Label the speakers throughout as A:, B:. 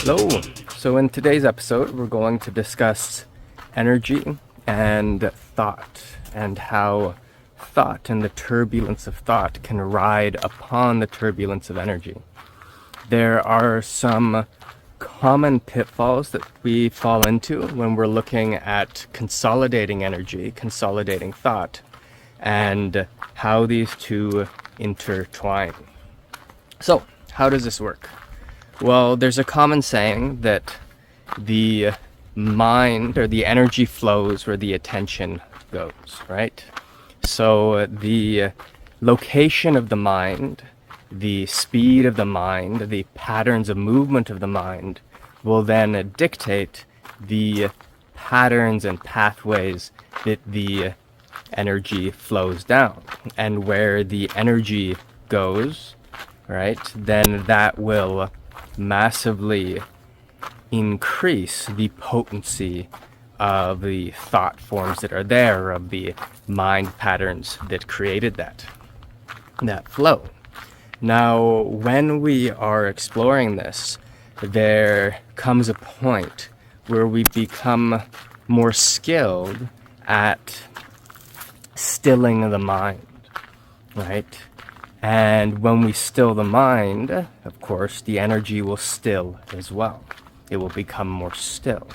A: Hello. So in today's episode, we're going to discuss energy and thought, and how thought and the turbulence of thought can ride upon the turbulence of energy. There are some common pitfalls that we fall into when we're looking at consolidating energy, consolidating thought, and how these two intertwine. So, how does this work? Well, there's a common saying that the mind or the energy flows where the attention goes, right? So the location of the mind, the speed of the mind, the patterns of movement of the mind will then dictate the patterns and pathways that the energy flows down. And where the energy goes, right, then that will massively increase the potency of the thought forms that are there, of the mind patterns that created that flow. Now, when we are exploring this, there comes a point where we become more skilled at stilling the mind, right? And when we still the mind, of course, the energy will still as well. It will become more still.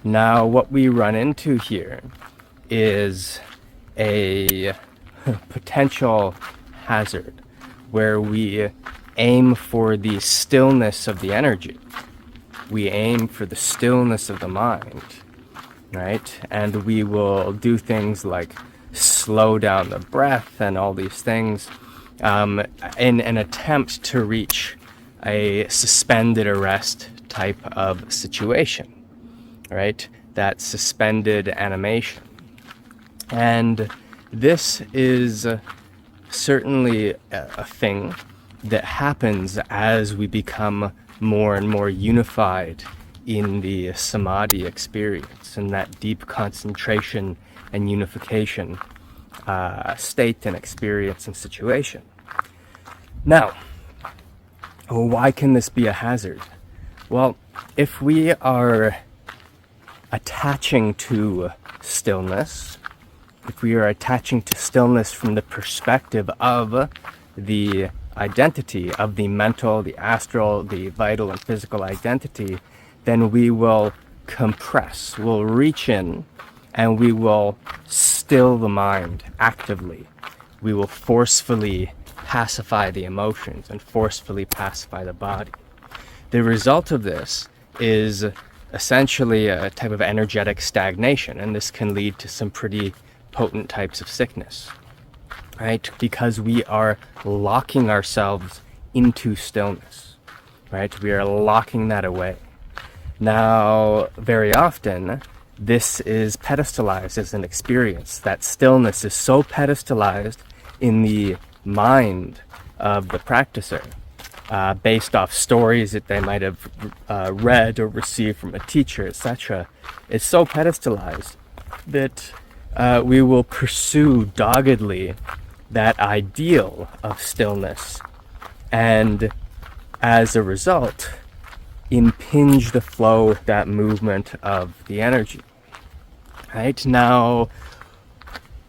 A: Now, what we run into here is a potential hazard where we aim for the stillness of the energy. We aim for the stillness of the mind, right? And we will do things like slow down the breath and all these things in an attempt to reach a suspended arrest type of situation, right? That suspended animation. And this is certainly a thing that happens as we become more and more unified in the samadhi experience, and that deep concentration and unification state and experience and situation. Now, why can this be a hazard? Well, if we are attaching to stillness, if we are attaching to stillness from the perspective of the identity of the mental, the astral, the vital and physical identity, then we will compress, we'll reach in, and we will still the mind actively. We will forcefully pacify the emotions and forcefully pacify the body. The result of this is essentially a type of energetic stagnation, and this can lead to some pretty potent types of sickness, right? Because we are locking ourselves into stillness, right? We are locking that away. Now, very often, this is pedestalized as an experience. That stillness is so pedestalized in the mind of the practicer, based off stories that they might have read or received from a teacher, etc. It's so pedestalized that we will pursue doggedly that ideal of stillness, and as a result, impinge the flow, that movement of the energy. Right? Now,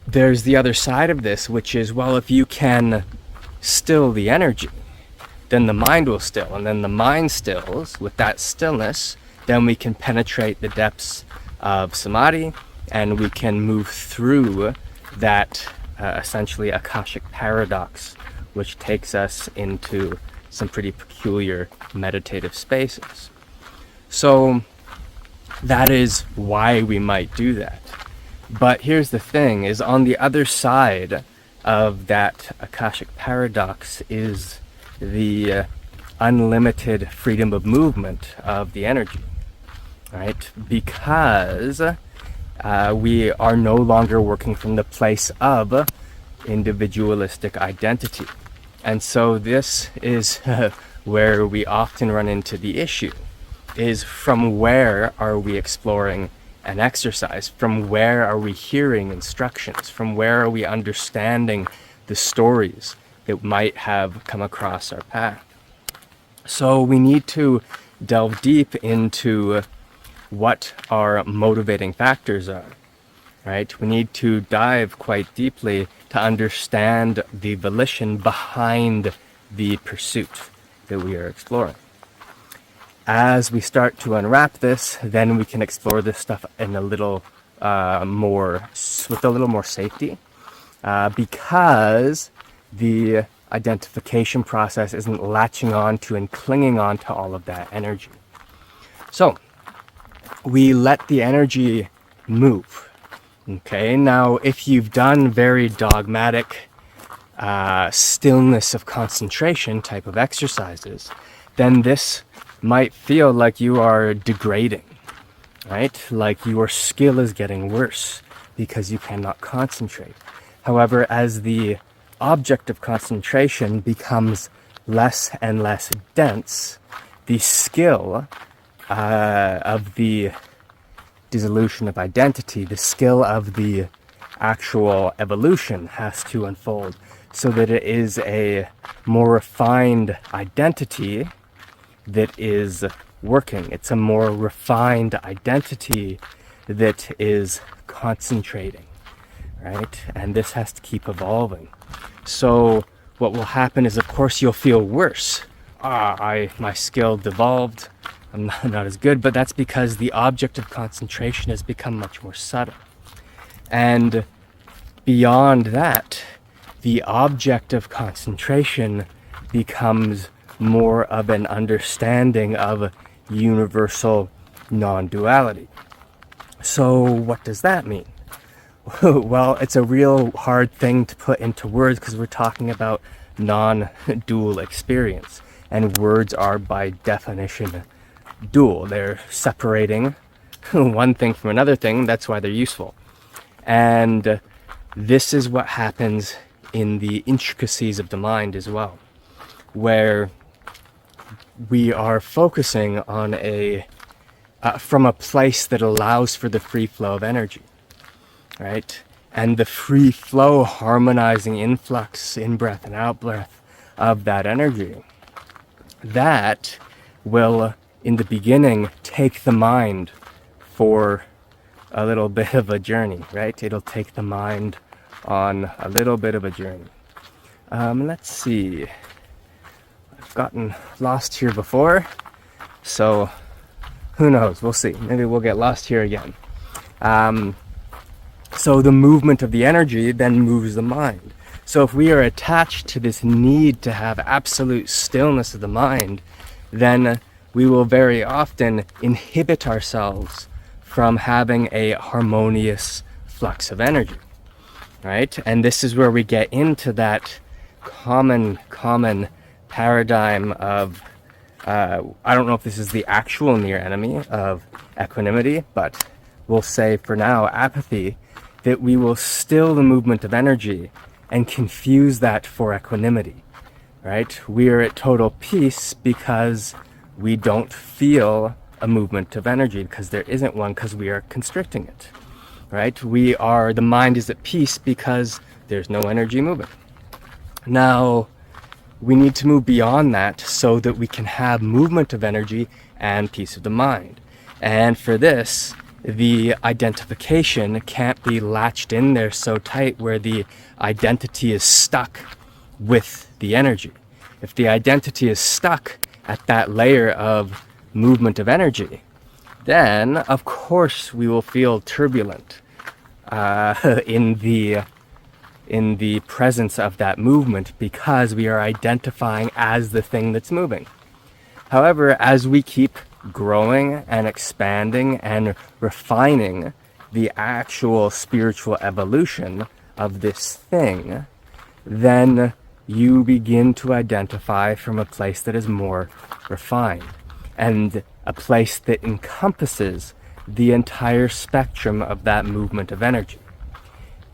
A: there's the other side of this, which is, well, if you can still the energy, then the mind will still, and then the mind stills. With that stillness, then we can penetrate the depths of samadhi, and we can move through that essentially Akashic paradox, which takes us into some pretty peculiar meditative spaces. So that is why we might do that. But here's the thing, is on the other side of that Akashic paradox is the unlimited freedom of movement of the energy, right? Because we are no longer working from the place of individualistic identity. And so this is where we often run into the issue, is from where are we exploring an exercise? From where are we hearing instructions? From where are we understanding the stories that might have come across our path? So we need to delve deep into what our motivating factors are, right? We need to dive quite deeply to understand the volition behind the pursuit that we are exploring. As we start to unwrap this, then we can explore this stuff in a little with a little more safety, because the identification process isn't latching on to and clinging on to all of that energy. So we let the energy move. Okay, now if you've done very dogmatic stillness of concentration type of exercises, then this might feel like you are degrading, right? Like your skill is getting worse because you cannot concentrate. However, as the object of concentration becomes less and less dense, the skill of the dissolution of identity, the skill of the actual evolution has to unfold so that it is a more refined identity that is working. It's a more refined identity that is concentrating, right? And this has to keep evolving. So what will happen is, of course, you'll feel worse. My skill devolved. I'm not as good, but that's because the object of concentration has become much more subtle. And beyond that, the object of concentration becomes more of an understanding of universal non-duality. So what does that mean? Well, it's a real hard thing to put into words because we're talking about non-dual experience, and words are by definition dual. They're separating one thing from another thing. That's why they're useful. And this is what happens in the intricacies of the mind as well, where we are focusing on from a place that allows for the free flow of energy, right? And the free flow, harmonizing influx, in-breath and out-breath of that energy, that will, in the beginning, take the mind for a little bit of a journey, right? It'll take the mind on a little bit of a journey. Let's see. I've gotten lost here before, so who knows? We'll see. Maybe we'll get lost here again. So the movement of the energy then moves the mind. So if we are attached to this need to have absolute stillness of the mind, then we will very often inhibit ourselves from having a harmonious flux of energy, right? And this is where we get into that common paradigm of, I don't know if this is the actual near enemy of equanimity, but we'll say for now apathy, that we will still the movement of energy and confuse that for equanimity, right? We are at total peace because we don't feel a movement of energy, because there isn't one, because we are constricting it, right? The mind is at peace because there's no energy moving. Now, we need to move beyond that so that we can have movement of energy and peace of the mind. And for this, the identification can't be latched in there so tight where the identity is stuck with the energy. If the identity is stuck at that layer of movement of energy, then of course we will feel turbulent in the presence of that movement, because we are identifying as the thing that's moving. However, as we keep growing and expanding and refining the actual spiritual evolution of this thing, then you begin to identify from a place that is more refined and a place that encompasses the entire spectrum of that movement of energy.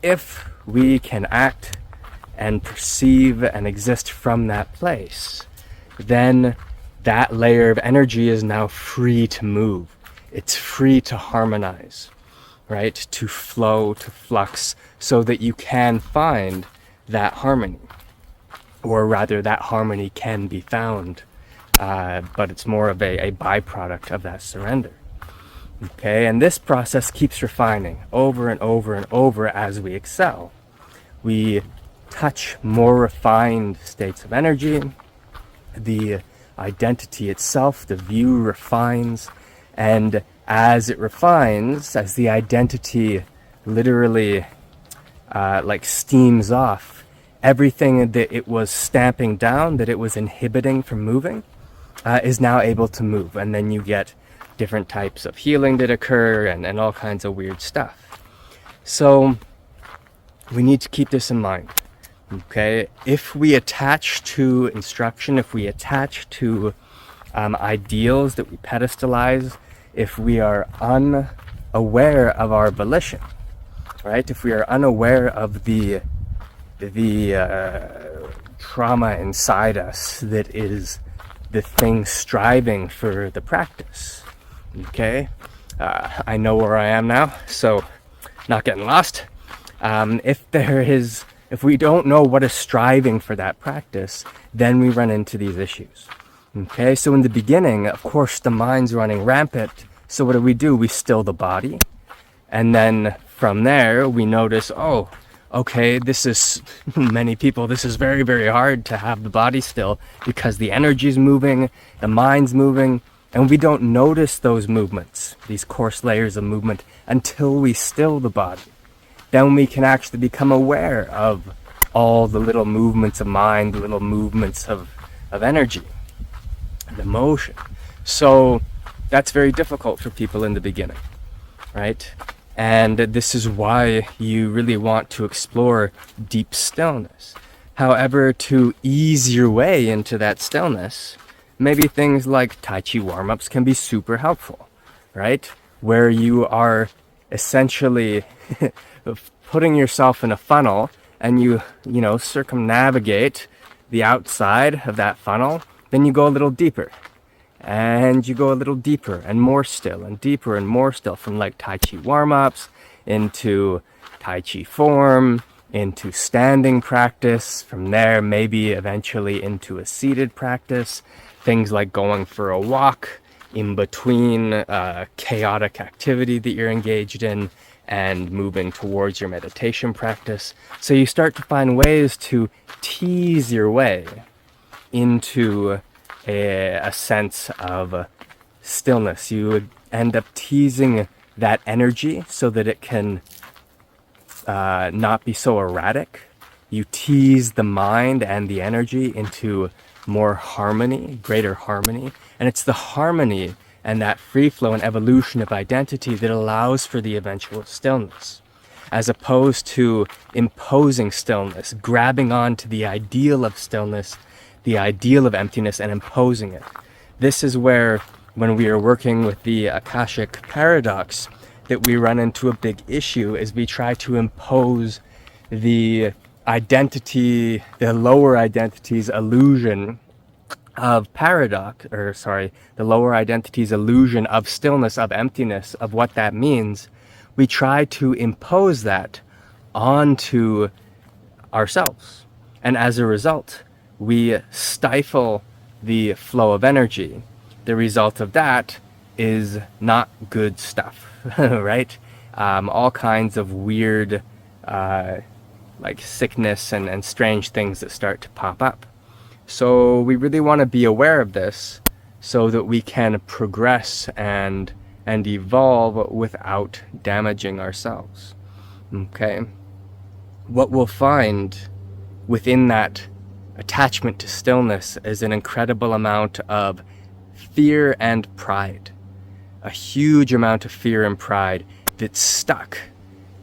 A: If we can act and perceive and exist from that place, then that layer of energy is now free to move. It's free to harmonize. right? To flow, to flux, so that you can find that harmony. Or rather, that harmony can be found, but it's more of a byproduct of that surrender. Okay, and this process keeps refining over and over and over as we excel. We touch more refined states of energy. The identity itself, the view refines, and as it refines, as the identity literally like steams off, everything that it was stamping down, that it was inhibiting from moving, is now able to move. And then you get different types of healing that occur and all kinds of weird stuff. So we need to keep this in mind. Okay, if we attach to instruction, if we attach to ideals that we pedestalize, if we are unaware of our volition, right? If we are unaware of the trauma inside us that is the thing striving for the practice, okay? I know where I am now, so not getting lost. If we don't know what is striving for that practice, then we run into these issues. Okay, so in the beginning, of course, the mind's running rampant. So what do? We still the body. And then from there, we notice, oh, okay, this is, many people, this is very, very hard to have the body still because the energy's moving, the mind's moving, and we don't notice those movements, these coarse layers of movement, until we still the body. Then we can actually become aware of all the little movements of mind, the little movements of energy and emotion. So that's very difficult for people in the beginning, right? And this is why you really want to explore deep stillness. However, to ease your way into that stillness, maybe things like Tai Chi warm-ups can be super helpful, right? Where you are essentially putting yourself in a funnel and you circumnavigate the outside of that funnel, then you go a little deeper. And you go a little deeper and more still and deeper and more still, from like Tai Chi warm-ups into Tai Chi form, into standing practice, from there maybe eventually into a seated practice, things like going for a walk in between chaotic activity that you're engaged in and moving towards your meditation practice. So you start to find ways to tease your way into a sense of stillness. You would end up teasing that energy so that it can not be so erratic. You tease the mind and the energy into more harmony, greater harmony. And it's the harmony and that free flow and evolution of identity that allows for the eventual stillness, as opposed to imposing stillness, grabbing on to the ideal of stillness, the ideal of emptiness, and imposing it. This is where, when we are working with the Akashic paradox, that we run into a big issue, is we try to impose the identity, the lower identity's illusion of the lower identity's illusion of stillness, of emptiness, of what that means. We try to impose that onto ourselves. And as a result, we stifle the flow of energy. The result of that is not good stuff, right? All kinds of weird, like sickness and strange things that start to pop up. So we really want to be aware of this so that we can progress and evolve without damaging ourselves. Okay? What we'll find within that attachment to stillness is an incredible amount of fear and pride. A huge amount of fear and pride that's stuck,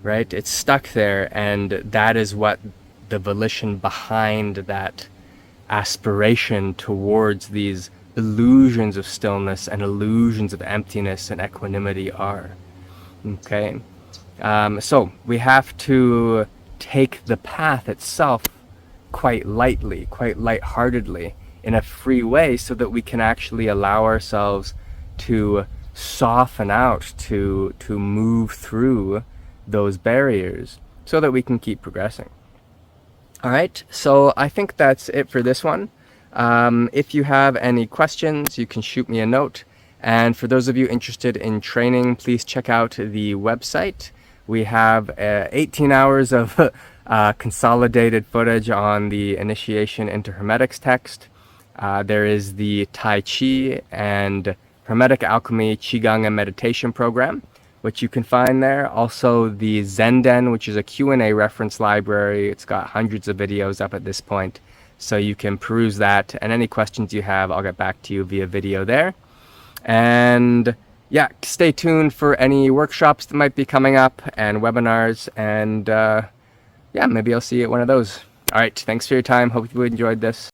A: right? It's stuck there, and that is what the volition behind that aspiration towards these illusions of stillness and illusions of emptiness and equanimity are. Okay? So we have to take the path itself quite lightly, quite lightheartedly, in a free way, so that we can actually allow ourselves to soften out, to move through those barriers so that we can keep progressing. All right, so I think that's it for this one. If you have any questions, you can shoot me a note. And for those of you interested in training, please check out the website. We have 18 hours of consolidated footage on the Initiation into Hermetics text. There is the Tai Chi and Hermetic Alchemy, Qi Gong, and meditation program, which you can find there. Also the Zenden, which is a Q&A reference library. It's got hundreds of videos up at this point, so you can peruse that. And any questions you have, I'll get back to you via video there. And yeah, stay tuned for any workshops that might be coming up and webinars. And yeah, maybe I'll see you at one of those. All right, thanks for your time. Hope you enjoyed this.